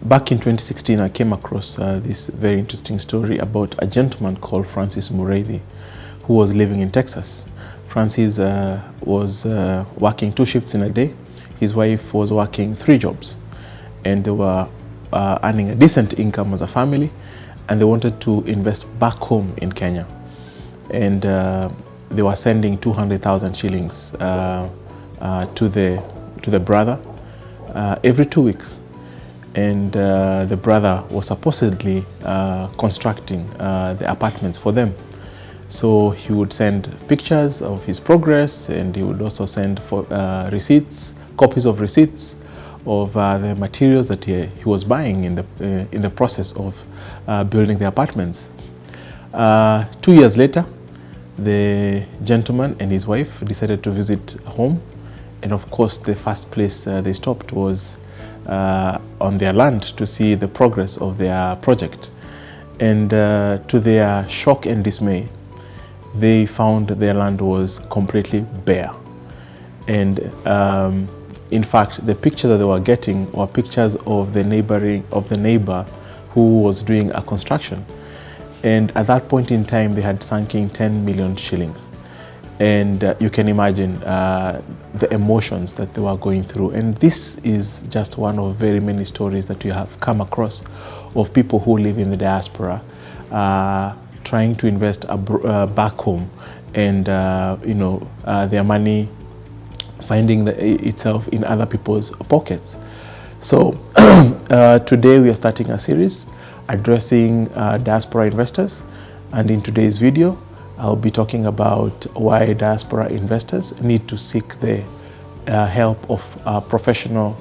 Back in 2016, I came across this very interesting story about a gentleman called Francis Mugo, who was living in Texas. Francis was working 2 shifts in a day. His wife was working 3 jobs, and they were earning a decent income as a family, and they wanted to invest back home in Kenya. And they were sending 200,000 shillings to the brother every 2 weeks. And the brother was supposedly constructing the apartments for them. So he would send pictures of his progress, and he would also send copies of receipts of the materials that he was buying in the process of building the apartments. 2 years later, the gentleman and his wife decided to visit home, and of course the first place they stopped was on their land to see the progress of their project. And to their shock and dismay, they found their land was completely bare. And in fact, the pictures that they were getting were pictures of the neighbor who was doing a construction. And at that point in time, they had sunk in 10 million shillings. And you can imagine the emotions that they were going through. And this is just one of very many stories that you have come across of people who live in the diaspora trying to invest back home, and their money finding itself in other people's pockets. So today we are starting a series addressing diaspora investors, and in today's video I'll be talking about why diaspora investors need to seek the help of professionals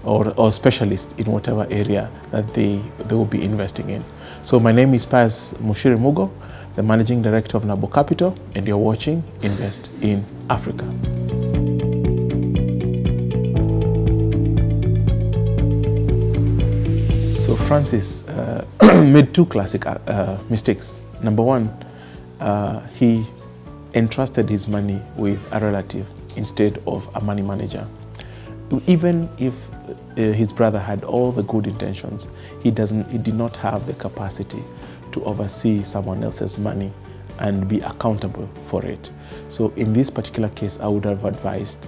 or specialists in whatever area that they will be investing in. So my name is Pius Mugo, the Managing Director of Nabo Capital, and you're watching Invest in Africa. So Francis made 2 classic mistakes. Number 1, he entrusted his money with a relative instead of a money manager. Even if his brother had all the good intentions, he did not have the capacity to oversee someone else's money and be accountable for it. So in this particular case, I would have advised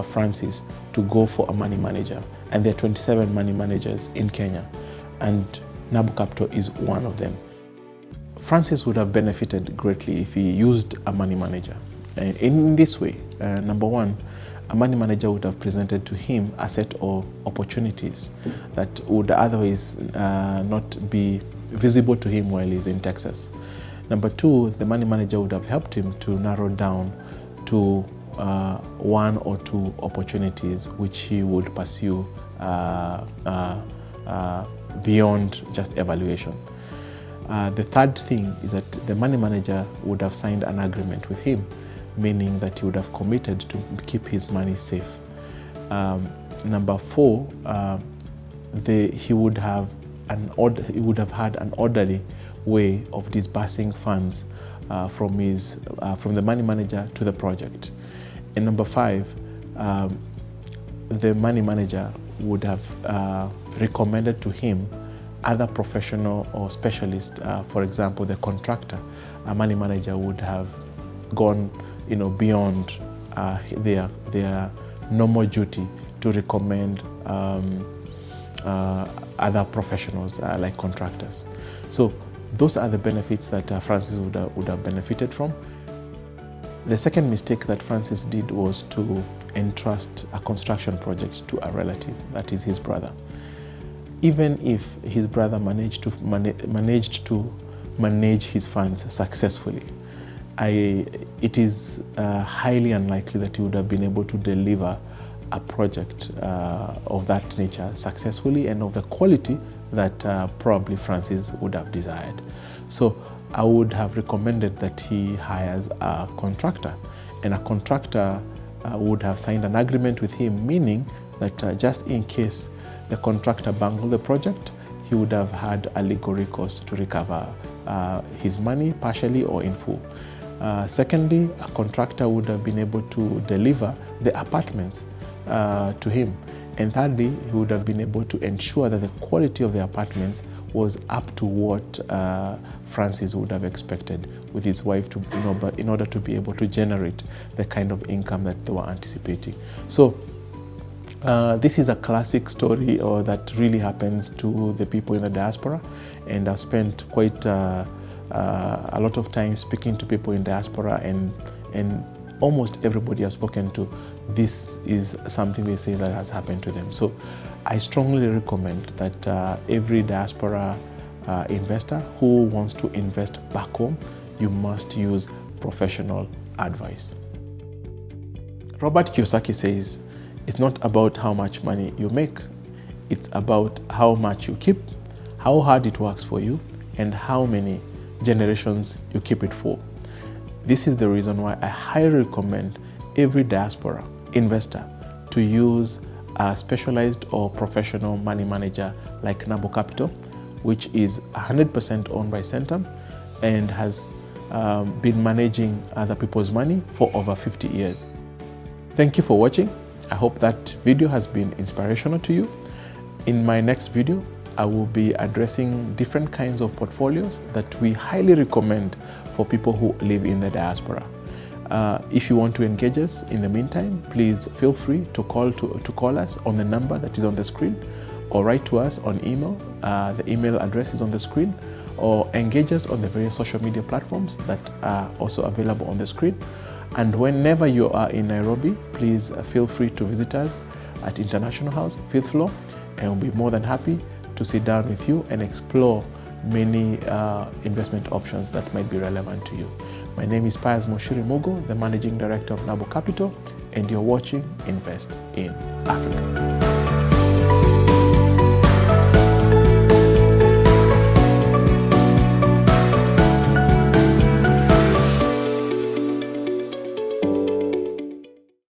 Francis to go for a money manager. And there are 27 money managers in Kenya, and Nabo Capital is one of them. Francis would have benefited greatly if he used a money manager. And in this way, number 1, a money manager would have presented to him a set of opportunities that would otherwise not be visible to him while he's in Texas. Number 2, the money manager would have helped him to narrow down to 1 or 2 opportunities which he would pursue beyond just evaluation. The third thing is that the money manager would have signed an agreement with him, meaning that he would have committed to keep his money safe. Number 4, he would have had an orderly way of disbursing funds from the money manager to the project. And number 5, the money manager would have recommended to him other professional or specialists. For example, the contractor. A money manager would have gone beyond their normal duty to recommend other professionals like contractors. So those are the benefits that Francis would have benefited from. The second mistake that Francis did was to entrust a construction project to a relative, that is his brother. Even if his brother managed to manage his funds successfully, it is highly unlikely that he would have been able to deliver a project of that nature successfully and of the quality that probably Francis would have desired. So I would have recommended that he hires a contractor, and a contractor would have signed an agreement with him, meaning that just in case the contractor bungled the project, he would have had a legal recourse to recover his money partially or in full. Secondly, a contractor would have been able to deliver the apartments to him, And thirdly, he would have been able to ensure that the quality of the apartments was up to what Francis would have expected with his wife to, but in order to be able to generate the kind of income that they were anticipating. So this is a classic story that really happens to the people in the diaspora, and I've spent quite a lot of time speaking to people in diaspora, and almost everybody I've spoken to, this is something they say that has happened to them. So I strongly recommend that every diaspora investor who wants to invest back home, you must use professional advice. Robert Kiyosaki says, it's not about how much money you make, it's about how much you keep, how hard it works for you, and how many generations you keep it for. This is the reason why I highly recommend every diaspora investor to use a specialized or professional money manager like Nabo Capital, which is 100% owned by Centum and has been managing other people's money for over 50 years. Thank you for watching. I hope that video has been inspirational to you. In my next video, I will be addressing different kinds of portfolios that we highly recommend for people who live in the diaspora. If you want to engage us in the meantime, please feel free to call us on the number that is on the screen, or write to us on email. The email address is on the screen, or engage us on the various social media platforms that are also available on the screen. And whenever you are in Nairobi, please feel free to visit us at International House, 5th floor, and we'll be more than happy to sit down with you and explore many investment options that might be relevant to you. My name is Pius Mugo, the Managing Director of Nabo Capital, and you're watching Invest in Africa.